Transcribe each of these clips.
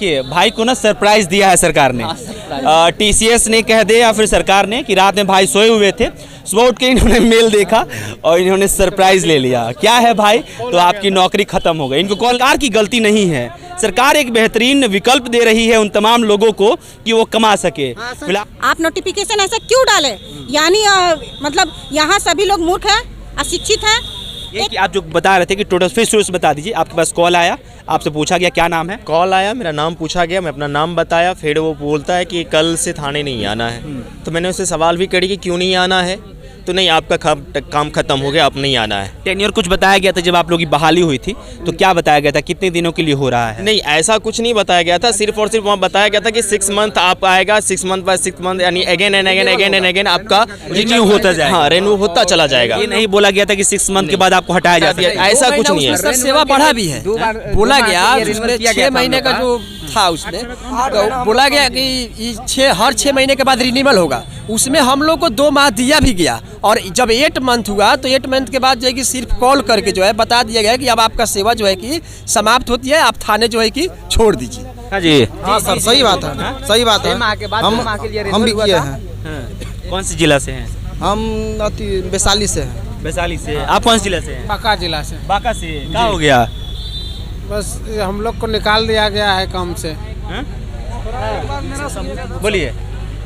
देखिए भाई को ना सरप्राइज दिया है सरकार ने। टीसीएस ने कह दे या फिर सरकार ने कि रात में भाई सोए हुए थे, सुबह उठ के इन्होंने मेल देखा और इन्होंने सरप्राइज ले लिया। क्या है भाई, तो आपकी नौकरी खत्म हो गई। इनको सरकार की गलती नहीं है, सरकार एक बेहतरीन विकल्प दे रही है उन तमाम लोगों को कि वो कमा सके। आप नोटिफिकेशन ऐसा क्यों डाले, यानी मतलब यहाँ सभी लोग मूर्ख हैं, अशिक्षित हैं। ये कि आप जो बता रहे थे कि टोटल फिर शुरू से बता दीजिए। आपके पास कॉल आया, आपसे पूछा गया क्या नाम है? कॉल आया, मेरा नाम पूछा गया, मैं अपना नाम बताया, फिर वो बोलता है कि कल से थाने नहीं आना है। तो मैंने उससे सवाल भी करी कि क्यों नहीं आना है, तो नहीं आपका काम खत्म हो गया, अब नहीं आना है। टेन्योर कुछ बताया गया था जब आप लोगों की बहाली हुई थी, तो क्या बताया गया था, कितने दिनों के लिए हो रहा है? नहीं ऐसा कुछ नहीं बताया गया था, सिर्फ और सिर्फ वहाँ बताया गया था कि 6 मंथ आप आएगा, 6 मंथ बाय 6 मंथ यानी अगेन एंड अगेन आपका रिन्यू होता जाएगा। हाँ, रिन्यू होता चला जाएगा। ये नहीं बोला गया था कि 6 मंथ के बाद आपको हटाया जा सकता है, ऐसा कुछ नहीं है। सर सेवा बढ़ा भी है, बोला गया 6 महीने का जो था उसमें तो बोला गया कि हर 6 महीने के बाद रिन्यूअल होगा। उसमें हम लोग को 2 माह दिया भी गया और जब 8 मंथ हुआ तो 8 मंथ के बाद जो है कि सिर्फ कॉल करके जो है बता दिया गया कि अब आपका सेवा जो है कि समाप्त होती है, आप थाने जो है कि छोड़ दीजिए। हाँ जी, हाँ सर सही बात है, सही बात है। हम भी किए हैं। कौन से जिला से हैं? हम वैशाली से हैं। वैशाली से। आप कौन से जिला से हैं? बांका जिला से। बांका से। क्या हो गया? बस हम लोग को निकाल दिया गया है काम से। बोलिए,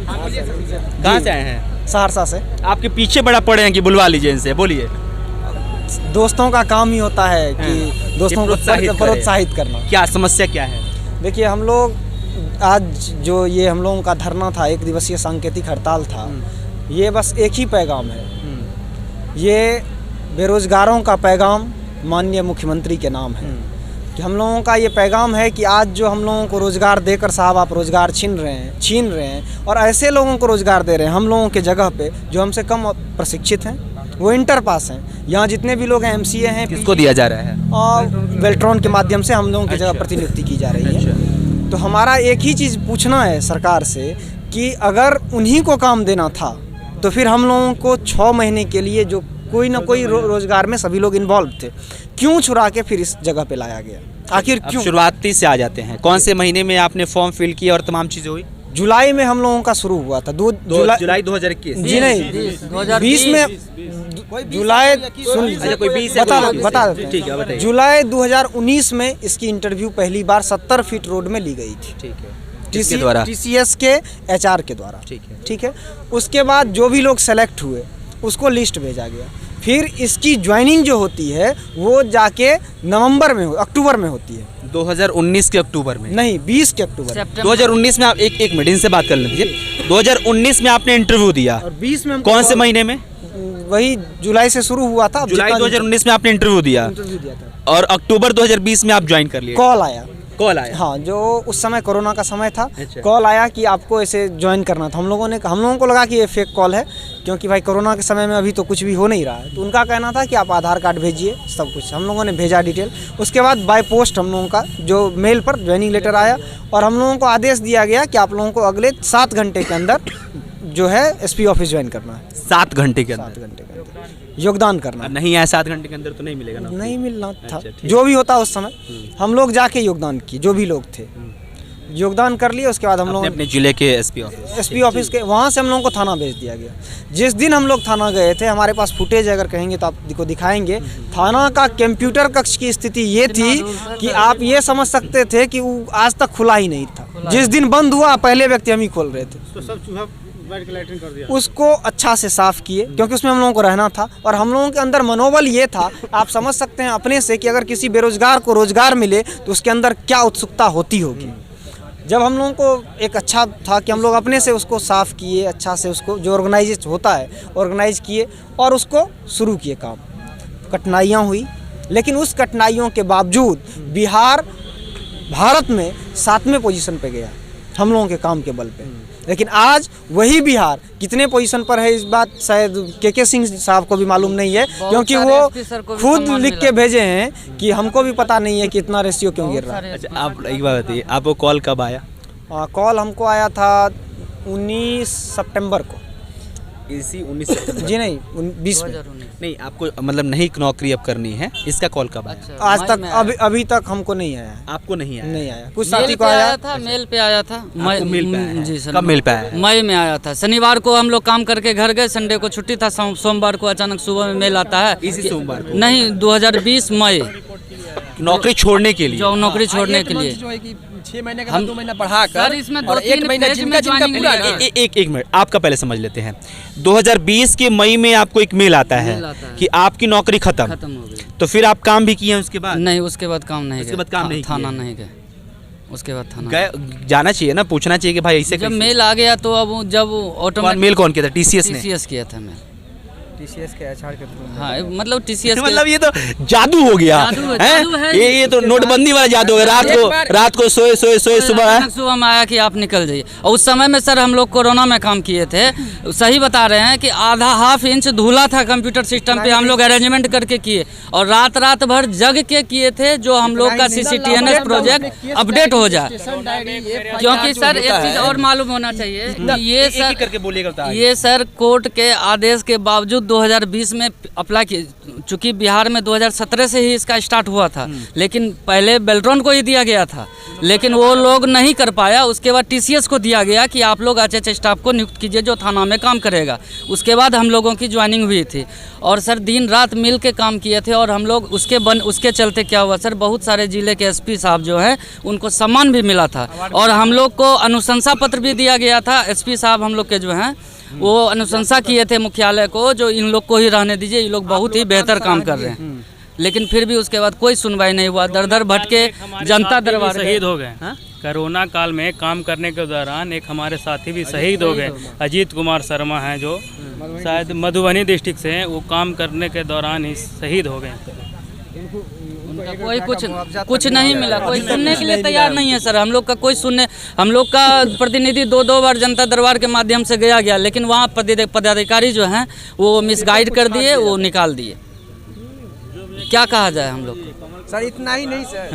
कहाँ से आए हैं? सहरसा से। आपके पीछे बड़ा पड़े हैं कि बुलवा लीजिए इनसे, बोलिए। दोस्तों का काम ही होता है कि दोस्तों को प्रोत्साहित करना। क्या समस्या क्या है? देखिए हम लोग आज जो ये हम लोगों का धरना था, 1 दिवसीय सांकेतिक हड़ताल था, ये बस एक ही पैगाम है। ये बेरोजगारों का पैगाम माननीय मुख्यमंत्री के नाम है कि हम लोगों का ये पैगाम है कि आज जो हम लोगों को रोज़गार देकर साहब आप रोज़गार छीन रहे हैं और ऐसे लोगों को रोज़गार दे रहे हैं हम लोगों के जगह पे जो हमसे कम प्रशिक्षित हैं, वो इंटर पास हैं। यहाँ जितने भी लोग हैं MCA हैं। किसको दिया जा रहा है? और वेल्ट्रॉन के माध्यम से हम लोगों की जगह प्रतिनियुक्ति की जा रही है। तो हमारा एक ही चीज़ पूछना है सरकार से कि अगर उन्हीं को काम देना था तो फिर हम लोगों को 6 महीने के लिए जो कोई ना कोई रोजगार में सभी लोग इन्वॉल्व थे, क्यों छुड़ा के फिर इस जगह पे लाया गया? आखिर क्यों? शुरुआती से आ जाते हैं। कौन से महीने में आपने फॉर्म फिल किया और तमाम चीजें हुई? जुलाई में हम लोगों का शुरू हुआ था। जुलाई 2021? जी नहीं, 20 में जुलाई। सुन लीजिए, कोई 20 बता देते हैं। ठीक है, बताइए। जुलाई 2019 में इसकी इंटरव्यू पहली बार 70 फीट रोड में ली गई थी। ठीक है, TCS के HR के द्वारा। ठीक है। उसके बाद जो भी लोग सेलेक्ट हुए उसको लिस्ट भेजा गया। फिर इसकी ज्वाइनिंग जो होती है वो जाके अक्टूबर में होती है। 2019 के अक्टूबर में? नहीं, 20 के अक्टूबर। 2019 में आप एक मिनट इनसे बात कर लीजिए। 2019 में आपने इंटरव्यू दिया और 20 में कौन से महीने में? वही जुलाई से शुरू हुआ था। जुलाई 2019 में आपने इंटरव्यू दिया था और अक्टूबर 2020 में आप ज्वाइन कर लिए? कॉल आया। हाँ, जो उस समय कोरोना का समय था। कॉल आया कि आपको ऐसे ज्वाइन करना था। हम लोगों को लगा कि ये फेक कॉल है, क्योंकि भाई कोरोना के समय में अभी तो कुछ भी हो नहीं रहा है। तो उनका कहना था कि आप आधार कार्ड भेजिए, सब कुछ। हम लोगों ने भेजा डिटेल। उसके बाद बाय पोस्ट हम लोगों का जो मेल पर ज्वाइनिंग लेटर आया और हम लोगों को आदेश दिया गया कि आप लोगों को अगले 7 घंटे के अंदर जो है SP ऑफिस ज्वाइन करना है। 7 घंटे के अंदर? 7 घंटे के अंदर योगदान करना। नहीं है 7 घंटे के अंदर तो नहीं मिलेगा ना? नहीं मिलना था। जो भी होता उस समय हम लोग जाके योगदान किए, जो भी लोग थे योगदान कर लिए। उसके बाद हम लोग अपने जिले के SP ऑफिस के वहाँ से हम लोगों को थाना भेज दिया गया। जिस दिन हम लोग थाना गए थे, हमारे पास फुटेज अगर कहेंगे तो आपको दिखाएंगे। थाना का कंप्यूटर कक्ष की स्थिति ये थी कि आप ये समझ सकते थे कि वो आज तक खुला ही नहीं था। जिस दिन बंद हुआ पहले व्यक्ति हम ही खोल रहे थे। तो सब चूहा कर दिया। उसको अच्छा से साफ किए, क्योंकि उसमें हम लोगों को रहना था और हम लोगों के अंदर मनोबल ये था, आप समझ सकते हैं अपने से कि अगर किसी बेरोजगार को रोजगार मिले तो उसके अंदर क्या उत्सुकता होती होगी। जब हम लोगों को एक अच्छा था कि हम लोग अपने से उसको साफ किए, अच्छा से उसको जो ऑर्गेनाइज होता है ऑर्गेनाइज किए और उसको शुरू किए काम। कठिनाइयाँ हुई, लेकिन उस कठिनाइयों के बावजूद बिहार भारत में 7वें पोजीशन पे गया हम लोगों के काम के बल पे। लेकिन आज वही बिहार कितने पोजीशन पर है, इस बात शायद के सिंह साहब को भी मालूम नहीं है, क्योंकि वो खुद लिख के भेजे हैं कि हमको भी पता नहीं है कि इतना रेशियो क्यों गिर रहा है। अच्छा, आप एक बात बताइए, आपको कॉल कब आया? कॉल हमको आया था 19 सितंबर को। इसी 19 सितंबर जी नहीं 20 में नहीं आपको मतलब नहीं नौकरी अब करनी है, इसका कॉल कब आया? आज तक अभी तक हमको नहीं आया है। आपको नहीं आया? नहीं आया, कुछ मेल साथी को पे आया आया था, मेल पे आया था। आपको मेल पे आया है? जी सर। कब मेल पे आया है? मई में आया था। शनिवार को हम लोग काम करके घर गए, संडे को छुट्टी था, सोमवार को अचानक सुबह में मेल आता है। इसी सोमवार को? नहीं, 2020 मई, नौकरी छोड़ने के लिए? जो नौकरी छोड़ने के लिए। जो है कि 6 महीने का 2 महीना बढ़ाकर सर, इसमें और 1 2-3 महीना फेज जिनका में जिनका ज्वाइनिंग पूरा लिया। ना। एक मिनट आपका पहले समझ लेते हैं। 2020 के मई में आपको एक मेल आता है मेल आता है कि आपकी नौकरी खत्म, खत्म हो गई। तो फिर आप काम भी किए हैं उसके बाद? नहीं, उसके बाद काम नहीं उसके गए। बाद काम नहीं थाना किए? नहीं गए, उसके बाद थाना गए, जाना चाहिए ना, पूछना चाहिए कि भाई ऐसे जब कैसे? मेल आ गया तो अब जब ऑटोमेटिक मेल कौन किया था? टीसीएस ने? TCS किया था मेल। टीसीएस के एचआर के थ्रू। हाँ, मतलब TCS मतलब ये तो जादू हो गया जादू है। ये तो नोटबंदी वाला जादू हो गया। रात को सोए सुबह अचानक सुबह में आया कि आप निकल जाइए। और उस समय में सर हम लोग कोरोना में काम किए थे, सही बता रहे हैं कि आधा हाफ इंच धूला था कंप्यूटर सिस्टम पे, हम लोग अरेंजमेंट करके किए और रात भर जग के किए थे, जो हम लोग का CCTNS प्रोजेक्ट अपडेट हो जाए। क्योंकि सर एक चीज़ और मालूम होना चाहिए कि ये सर करके बोलिएगा। ये सर कोर्ट के आदेश के बावजूद 2020 में अप्लाई किए, चूँकि बिहार में 2017 से ही इसका स्टार्ट हुआ था, लेकिन पहले बेल्ट्रॉन को ही दिया गया था, लेकिन वो लोग नहीं कर पाया। उसके बाद TCS को दिया गया कि आप लोग अच्छे स्टाफ को नियुक्त कीजिए जो थाना में काम करेगा। उसके बाद हम लोगों की ज्वाइनिंग हुई थी और सर दिन रात मिल के काम किए थे। और हम लोग उसके चलते क्या हुआ सर, बहुत सारे ज़िले के SP साहब जो हैं उनको सम्मान भी मिला था और हम लोग को अनुशंसा पत्र भी दिया गया था। SP साहब हम लोग के जो हैं वो अनुशंसा किए थे मुख्यालय को, जो इन लोग को ही रहने दीजिए, ये लोग बहुत ही बेहतर काम कर रहे हैं। लेकिन फिर भी उसके बाद कोई सुनवाई नहीं हुआ। दर भटके जनता दरबार शहीद हो गए। कोरोना काल में काम करने के दौरान एक हमारे साथी भी शहीद हो गए। अजीत कुमार शर्मा हैं, जो शायद मधुबनी डिस्ट्रिक्ट से हैं, वो काम करने के दौरान ही शहीद हो गए। उनका कोई कुछ नहीं मिला, कोई सुनने के लिए तैयार नहीं है सर। हम लोग का कोई सुनने, हम लोग का प्रतिनिधि 2 बार जनता दरबार के माध्यम से गया, लेकिन वहाँ पदाधिकारी जो हैं वो मिसगाइड कर दिए, वो निकाल दिए। क्या कहा जाए हम लोग को? सर इतना ही नहीं सर।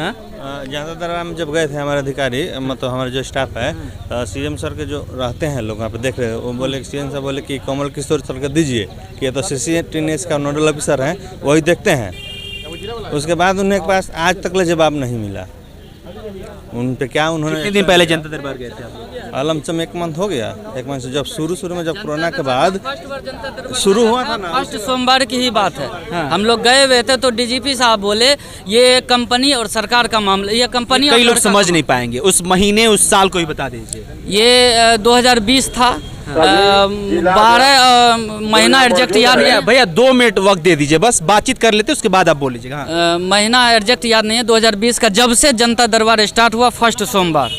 जनता दरबार में जब गए थे हमारे अधिकारी, मतलब हमारे जो स्टाफ है, CM सर के जो रहते हैं लोग वहाँ पे देख रहे हैं, वो बोले CM सर बोले कि कमल किशोर सर को दीजिए कि ये तो CCTNS का नोडल ऑफिसर हैं, वही देखते हैं। उसके बाद उन्हें के पास आज तक जवाब नहीं मिला उन पे। क्या उन्होंने कितने दिन पहले जनता दरबार गए थे आप? लमसम 1 मंथ हो गया। 1 मंथ से जब शुरू में जब कोरोना के बाद शुरू हुआ था ना, फर्स्ट सोमवार की ही बात है। हम लोग गए हुए थे तो DGP साहब बोले ये कंपनी और सरकार का मामला, ये कंपनी कई लोग समझ नहीं पाएंगे, उस महीने उस साल को ही बता दीजिए। ये 2020 था। 12 महीना एग्जैक्ट याद नहीं है भैया 2 मिनट वक्त दे दीजिए, बस बातचीत कर लेते उसके बाद आप बोल लीजिएगा। महीना एग्जैक्ट याद नहीं है। 2020 का जब से जनता दरबार स्टार्ट हुआ फर्स्ट सोमवार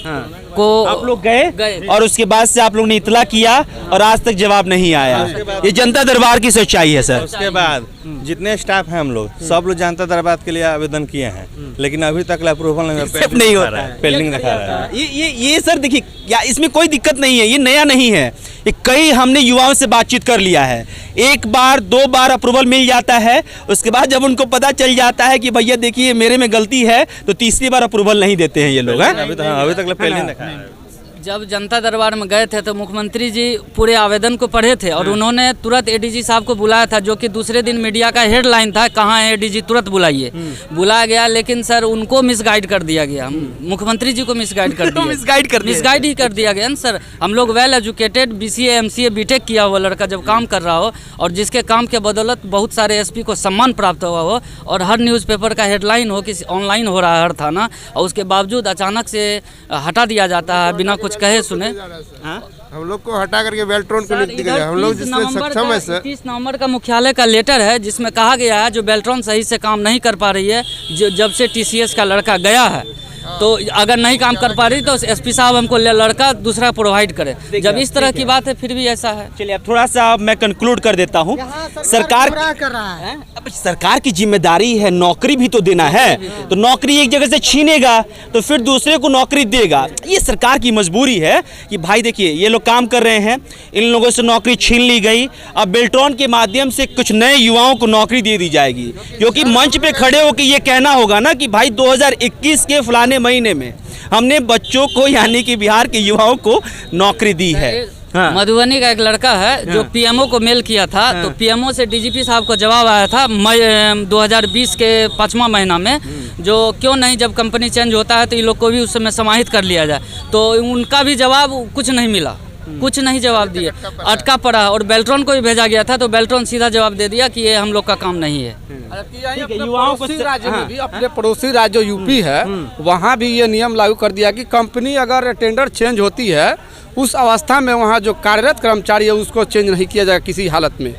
को आप लोग गए और उसके बाद से आप लोग ने इतला किया और आज तक जवाब नहीं आया। ये जनता दरबार की सच्चाई है सर। उसके बाद जितने स्टाफ हैं हम लोग सब लोग जनता दरबार के लिए आवेदन किए हैं, लेकिन अभी तक अप्रूवल नहीं हो रहा है, पेंडिंग दिखा रहा है। ये सर देखिए, क्या इसमें कोई दिक्कत नहीं है, ये नया नहीं है। ये कई हमने युवाओं से बातचीत कर लिया है। 1 बार 2 बार अप्रूवल मिल जाता है, उसके बाद जब उनको पता चल जाता है कि भैया देखिए मेरे में गलती है, तो तीसरी बार अप्रूवल नहीं देते हैं ये लोग। अभी तक पेंडिंग दिखा रहा है। जब जनता दरबार में गए थे तो मुख्यमंत्री जी पूरे आवेदन को पढ़े थे और उन्होंने तुरंत ADG साहब को बुलाया था, जो कि दूसरे दिन मीडिया का हेडलाइन था, कहाँ है ADG, तुरंत बुलाइए। बुलाया गया, लेकिन सर उनको मिसगाइड कर दिया गया। मुख्यमंत्री जी को मिसगाइड कर दिया। मिसगाइड ही कर दिया गया ना सर। हम लोग well educated BCA MCA BTech किया हुआ लड़का जब काम कर रहा हो और जिसके काम के बदौलत बहुत सारे SP को सम्मान प्राप्त हुआ हो और हर न्यूज़पेपर का हेडलाइन हो कि ऑनलाइन हो रहा है हर थाना, और उसके बावजूद अचानक से हटा दिया जाता है बिना कुछ कहे सुने। हम लोग को हटा करके बेल्ट्रॉन को नियुक्ति किया। हम लोग जिसमें सक्षम है सर। 30 नवंबर का मुख्यालय का लेटर है जिसमें कहा गया है जो बेल्ट्रॉन सही से काम नहीं कर पा रही है, जब से TCS का लड़का गया है, तो अगर नहीं काम कर पा रही तो SP साहब हमको लड़का दूसरा प्रोवाइड करे। जब इस तरह की बात है फिर भी ऐसा है। चलिए अब थोड़ा सा मैं कंक्लूड कर देता हूँ। सरकार कर रहा है। अब सरकार की जिम्मेदारी है, नौकरी भी तो देना है। तो नौकरी एक जगह से छीनेगा तो फिर दूसरे को नौकरी देगा। ये सरकार की मजबूरी है कि भाई देखिए ये लोग काम कर रहे हैं, इन लोगों से नौकरी छीन ली गई, अब बेल्ट्रॉन के माध्यम से कुछ नए युवाओं को नौकरी दे दी जाएगी, क्योंकि मंच पे खड़े होकर ये कहना होगा ना कि भाई 2021 के फलाने महीने में हमने बच्चों को यानी कि बिहार के युवाओं को नौकरी दी है। हाँ। मधुबनी का एक लड़का है जो पीएमओ को मेल किया था, तो पीएमओ से डीजीपी साहब को जवाब आया था मई 2020 के 5वां महीना में, जो क्यों नहीं जब कंपनी चेंज होता है तो इन लोग को भी उस समय समाहित कर लिया जाए, तो उनका भी जवाब कुछ नहीं मिला, कुछ नहीं जवाब दिए, अटका पड़ा। और बेल्ट्रॉन को भी भेजा गया था तो बेल्ट्रॉन सीधा जवाब दे दिया कि ये हम लोग का काम नहीं है। युवाओं को राज्य में भी, अपने पड़ोसी राज्य जो यूपी है वहाँ भी ये नियम लागू कर दिया कि कंपनी अगर टेंडर चेंज होती है उस अवस्था में वहाँ जो कार्यरत कर्मचारी है उसको चेंज नहीं किया जाएगा किसी हालत में।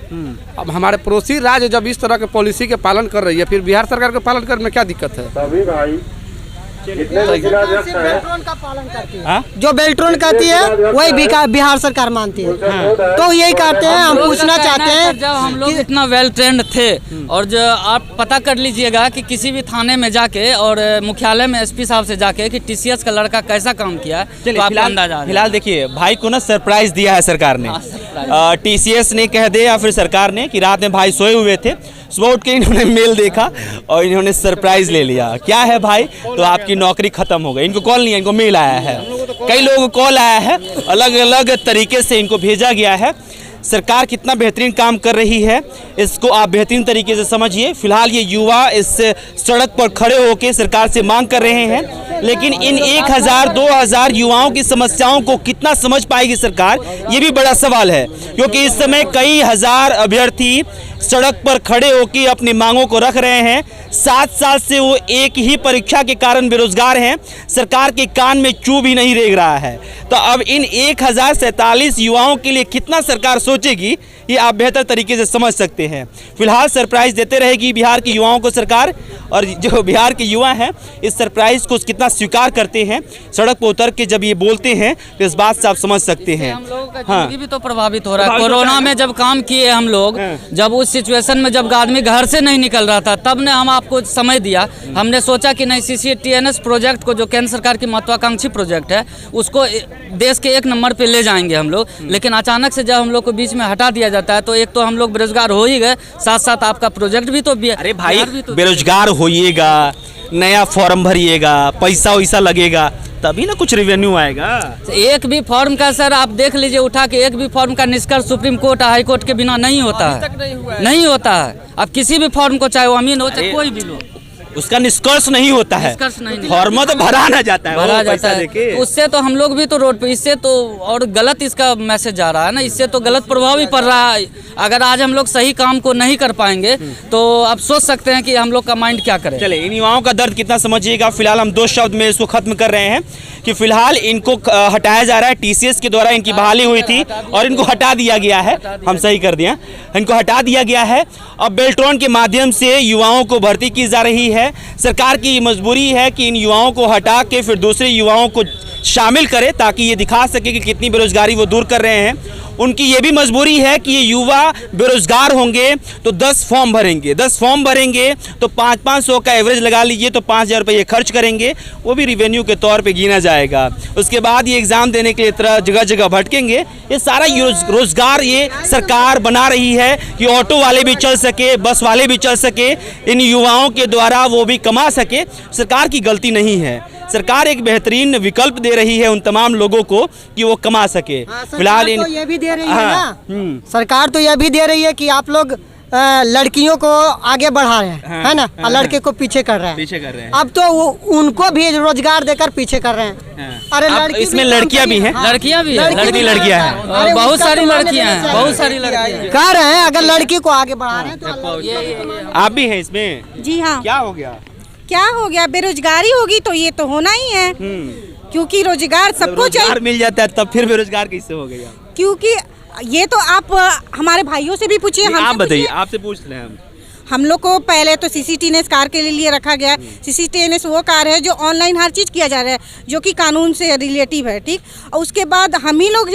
अब हमारे पड़ोसी राज्य जब इस तरह के पॉलिसी के पालन कर रही है, फिर बिहार सरकार के पालन करने में क्या दिक्कत है? जो बेल्ट्रॉन कहती है वही बिहार सरकार मानती है। तो यही कहते हैं, हम पूछना चाहते हैं, जब हम लोग इतना वेल ट्रेंड थे, और जो आप पता कर लीजिएगा कि किसी भी थाने में जाके और मुख्यालय में एसपी साहब से जाके कि टीसीएस का लड़का कैसा काम किया, तो आपको अंदाजा। फिलहाल देखिए भाई को ना सरप्राइज दिया है सरकार ने, टीसीएस ने कह दे या फिर सरकार ने कि रात में भाई सोए हुए थे, सुबह उठ के इन्होंने मेल देखा और इन्होंने सरप्राइज ले लिया। क्या है भाई? तो आपकी नौकरी खत्म हो गई। इनको कॉल नहीं है, इनको मेल आया है, कई लोगों को कॉल आया है, अलग अलग तरीके से इनको भेजा गया है। सरकार कितना बेहतरीन काम कर रही है इसको आप बेहतरीन तरीके से समझिए। फिलहाल ये युवा इस सड़क पर खड़े होकर सरकार से मांग कर रहे हैं, लेकिन इन 1000-2000 युवाओं की समस्याओं को कितना समझ पाएगी सरकार, ये भी बड़ा सवाल है, क्योंकि इस समय कई हजार अभ्यर्थी सड़क पर खड़े होकर अपनी मांगों को रख रहे हैं। 7 साल से वो एक ही परीक्षा के कारण बेरोजगार हैं, सरकार के कान में चू भी नहीं रेंग रहा है। तो अब इन 1047 युवाओं के लिए कितना सरकार सोचेगी, ये आप बेहतर तरीके से समझ सकते हैं। फिलहाल सरप्राइज देते रहेगी बिहार के युवाओं को सरकार, और जो बिहार के युवा हैं इस सरप्राइज को कितना स्वीकार करते हैं, सड़क पर उतर के जब ये बोलते हैं तो इस बात से आप समझ सकते हैं। हम लोगों का जिंदगी भी तो प्रभावित हो रहा है। कोरोना में जब काम किए हम लोग, जब उस सिचुएशन में जब आदमी घर से नहीं निकल रहा था, तब ने हम आपको समय दिया। हमने सोचा कि नहीं, CCTNS प्रोजेक्ट को, जो केंद्र सरकार की महत्वाकांक्षी प्रोजेक्ट है, उसको देश के 1 नंबर पे ले जाएंगे हम लोग। लेकिन अचानक से जब हम लोग को बीच में हटा दिया जाता है तो एक तो हम लोग बेरोजगार हो ही गए, साथ साथ आपका प्रोजेक्ट भी तो अरे भाई बेरोजगार होइएगा, नया फॉर्म भरिएगा, पैसा वैसा लगेगा, तभी ना कुछ रेवेन्यू आएगा। एक भी फॉर्म का सर आप देख लीजिए उठा के, एक भी फॉर्म का निष्कर्ष सुप्रीम कोर्ट हाई कोर्ट के बिना नहीं होता है, नहीं होता है। अब किसी भी फॉर्म को, चाहे वो अमीन हो चाहे कोई भी लो, उसका निष्कर्ष नहीं होता है, फॉर्म तो भरा ना जाता है, भरा जाता है। उससे तो हम लोग भी तो रोड पे, इससे तो और गलत इसका मैसेज जा रहा है ना, इससे तो गलत प्रभाव भी पड़ रहा है। अगर आज हम लोग सही काम को नहीं कर पाएंगे तो आप सोच सकते हैं कि हम लोग का माइंड क्या करे। चले, इन युवाओं का दर्द कितना समझिएगा। फिलहाल हम 2 शब्द में इसको खत्म कर रहे हैं कि फिलहाल इनको हटाया जा रहा है। टीसीएस के द्वारा इनकी बहाली हुई थी और इनको हटा दिया गया है, हम सही कर दिया, इनको हटा दिया गया है। अब बेल्ट्रॉन के माध्यम से युवाओं को भर्ती की जा रही है। सरकार की मजबूरी है कि इन युवाओं को हटा के फिर दूसरे युवाओं को शामिल करे, ताकि ये दिखा सके कि कितनी बेरोजगारी वो दूर कर रहे हैं। उनकी ये भी मजबूरी है कि ये युवा बेरोजगार होंगे तो 10 फॉर्म भरेंगे, 10 फॉर्म भरेंगे तो 500-500 का एवरेज लगा लीजिए, तो 5000 रुपये खर्च करेंगे, वो भी रिवेन्यू के तौर पे गिना जाएगा। उसके बाद ये एग्ज़ाम देने के लिए तरह जगह जगह भटकेंगे। ये सारा रोजगार ये सरकार बना रही है कि ऑटो वाले भी चल सके, बस वाले भी चल सके, इन युवाओं के द्वारा वो भी कमा सके। सरकार की गलती नहीं है, सरकार एक बेहतरीन विकल्प दे रही है उन तमाम लोगों को कि वो कमा सके। फिलहाल तो ये भी दे रही है ना, सरकार तो ये भी दे रही है कि आप लोग लड़कियों को आगे बढ़ा रहे हैं, है ना, और लड़के को पीछे कर रहे हैं। अब तो उनको भी रोजगार देकर पीछे कर रहे हैं। अरे इसमें लड़कियां भी हैं, लड़कियां भी हैं, लड़कियां हैं, बहुत सारी लड़कियां हैं, बहुत सारी लड़कियां कह रहे हैं। अगर लड़की को आगे बढ़ा रहे हैं तो आप भी हैं इसमें। जी हाँ। क्या हो गया? क्या हो गया? बेरोजगारी होगी तो ये तो होना ही है, क्योंकि रोजगार सबको चाहिए। मिल जाता है तब फिर बेरोजगार कैसे हो गया? क्योंकि ये तो आप हमारे भाइयों से भी पूछिए, आप बताइए, आपसे पूछ रहे हैं हम लोग को पहले तो CCTNS कार के लिए रखा गया। CCTNS वो कार है जो ऑनलाइन हर चीज़ किया जा रहा है, जो कि कानून से रिलेटिव है, ठीक। और उसके बाद हम ही लोग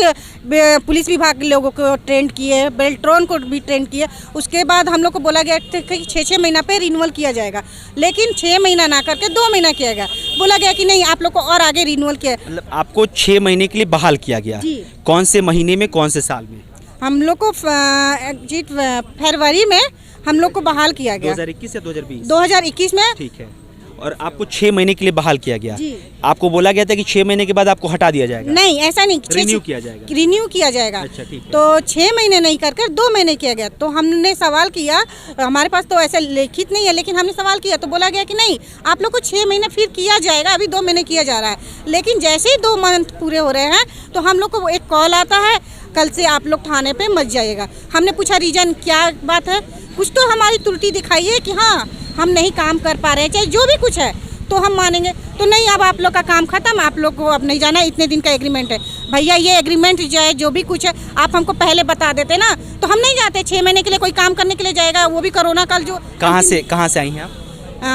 पुलिस विभाग के लोगों को ट्रेंड किए, बेल्ट्रॉन को भी ट्रेंड किए। उसके बाद हम लोग को बोला गया कि 6-6 महीना पे रिन्यूअल किया जाएगा, लेकिन 6 महीना ना करके 2 महीना किया गया। बोला गया कि नहीं, आप लोग को और आगे रिन्यूअल किया। मतलब आपको 6 महीने के लिए बहाल किया गया? कौन से महीने में, कौन से साल में? हम लोग को फरवरी में हम लोग को बहाल किया गया। 2021 या 2020? 2021 में। ठीक है। और आपको 6 महीने के लिए बहाल किया गया। जी। आपको बोला गया था कि 6 महीने के बाद आपको हटा दिया जाएगा। नहीं, ऐसा नहीं, रिन्यू किया जाएगा। रिन्यू किया जाएगा। अच्छा, ठीक है। तो 6 महीने नहीं कर 2 महीने किया गया। तो हमने सवाल किया, हमारे पास तो ऐसा लिखित नहीं है, लेकिन हमने सवाल किया तो बोला गया कि नहीं, आप लोग को 6 महीने फिर किया जाएगा, अभी 2 महीने किया जा रहा है। लेकिन जैसे ही 2 मंथ पूरे हो रहे हैं तो हम लोग को एक कॉल आता है, कल से आप लोग थाने पे मत जाइएगा। हमने पूछा रीजन क्या बात है, कुछ तो हमारी त्रुटि दिखाइए कि हाँ हम नहीं काम कर पा रहे हैं, चाहे जो भी कुछ है तो हम मानेंगे। तो नहीं, अब आप लोग का काम खत्म, आप लोग को अब नहीं जाना, इतने दिन का एग्रीमेंट है। भैया ये एग्रीमेंट जो है, जो भी कुछ है, आप हमको पहले बता देते ना तो हम नहीं जाते। 6 महीने के लिए कोई काम करने के लिए जाएगा, वो भी कोरोना काल जो। कहाँ से आई हैं आप?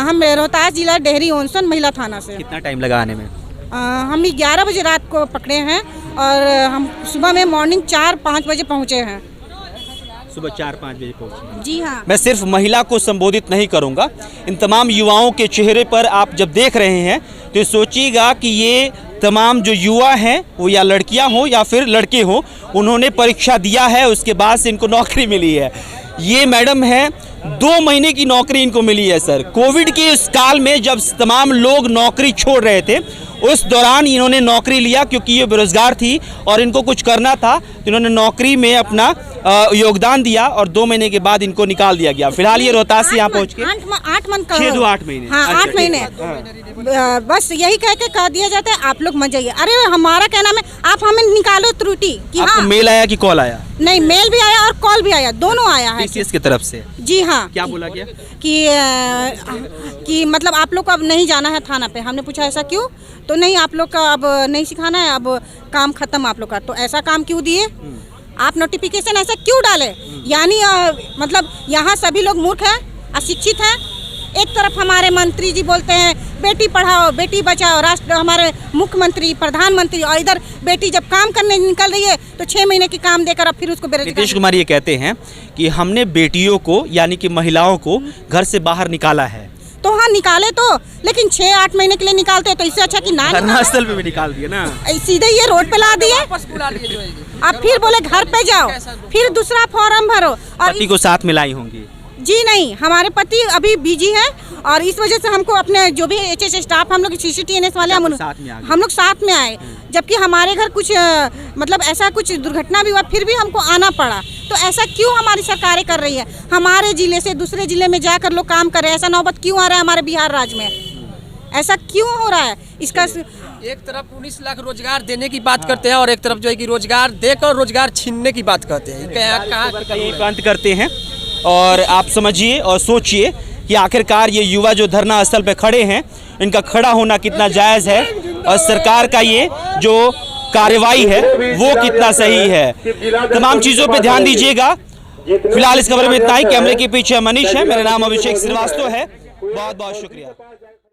हम रोहतास जिला डेहरी ओनसन महिला थाना से। कितना टाइम लगा आने में? हम 11 बजे रात को पकड़े हैं और हम सुबह में मॉर्निंग 4-5 बजे पहुँचे हैं। सुबह 4-5 बजे पहुँचे। जी हाँ। मैं सिर्फ महिला को संबोधित नहीं करूंगा, इन तमाम युवाओं के चेहरे पर आप जब देख रहे हैं तो सोचिएगा कि ये तमाम जो युवा हैं वो या लड़कियां हो या फिर लड़के हो, उन्होंने परीक्षा दिया है, उसके बाद से इनको नौकरी मिली है। ये मैडम है, 2 महीने की नौकरी इनको मिली है सर। कोविड के इस काल में जब तमाम लोग नौकरी छोड़ रहे थे, उस दौरान इन्होंने नौकरी लिया क्योंकि ये बेरोजगार थी और इनको कुछ करना था, तो इन्होंने नौकरी में अपना योगदान दिया और 2 महीने के बाद इनको निकाल दिया गया। फिलहाल ये रोहतास से यहाँ पहुँच के 8 मंथ का 6-8 महीने। हाँ, अच्छा, 8 महीने। बस यही कह के कह दिया जाता है आप लोग मत जाइए। अरे हमारा कहना है आप हमें निकालो त्रुटि कि आपको हाँ। मेल आया कि कॉल आया? नहीं, मेल भी आया और कॉल भी आया, दोनों आया है टीसीएस की तरफ से। जी हाँ। क्या बोला गया? कि मतलब आप लोग को अब नहीं जाना है थाना पे। हमने पूछा ऐसा क्यों? तो नहीं, आप लोग का अब नहीं सिखाना है, अब काम खत्म आप लोग का। तो ऐसा काम क्यों दिए आप? नोटिफिकेशन ऐसा क्यों डाले? यानी मतलब यहाँ सभी लोग मूर्ख हैं, अशिक्षित हैं। एक तरफ हमारे मंत्री जी बोलते हैं बेटी पढ़ाओ बेटी बचाओ, राष्ट्र हमारे मुख्यमंत्री प्रधानमंत्री, और इधर बेटी जब काम करने निकल रही है तो 6 महीने की काम देकर अब फिर उसको बेरोजगार। नीतीश कुमार ये कहते हैं कि हमने बेटियों को यानी कि महिलाओं को घर से बाहर निकाला है। तो हाँ निकाले तो, लेकिन 6-8 महीने के लिए निकालते हैं तो इससे अच्छा कि ना धरनास्थल पे भी निकाल दिया ना, सीधे ये रोड पे ला दिए। अब फिर बोले घर पे जाओ, फिर दूसरा फॉर्म भरो। और पति को साथ मिलाई होंगी? जी नहीं, हमारे पति अभी बिजी है और इस वजह से हमको अपने जो भी एचएस स्टाफ, हम लोग CCTNS वाले हम लोग साथ में आए। जबकि हमारे घर कुछ मतलब ऐसा कुछ दुर्घटना भी हुआ फिर भी हमको आना पड़ा। तो ऐसा क्यों हमारी सरकारें कर रही है? हमारे जिले से दूसरे जिले में जाकर लोग काम कर रहे हैं, ऐसा नौबत क्यों आ रहा है हमारे बिहार राज्य में? ऐसा क्यों हो रहा है? इसका एक तरफ 19 लाख रोजगार देने की बात करते हैं और एक तरफ जो है कि रोजगार देकर रोजगार छीनने की बात करते हैं। कहाँ अंत करते हैं और आप समझिए और सोचिए कि आखिरकार ये युवा जो धरना स्थल पे खड़े हैं, इनका खड़ा होना कितना जायज़ है और सरकार का ये जो कार्रवाई है वो कितना सही है। तमाम चीज़ों पे ध्यान दीजिएगा। फिलहाल इस खबर में इतना ही। कैमरे के पीछे मनीष है, मेरा नाम अभिषेक श्रीवास्तव है। बहुत बहुत शुक्रिया।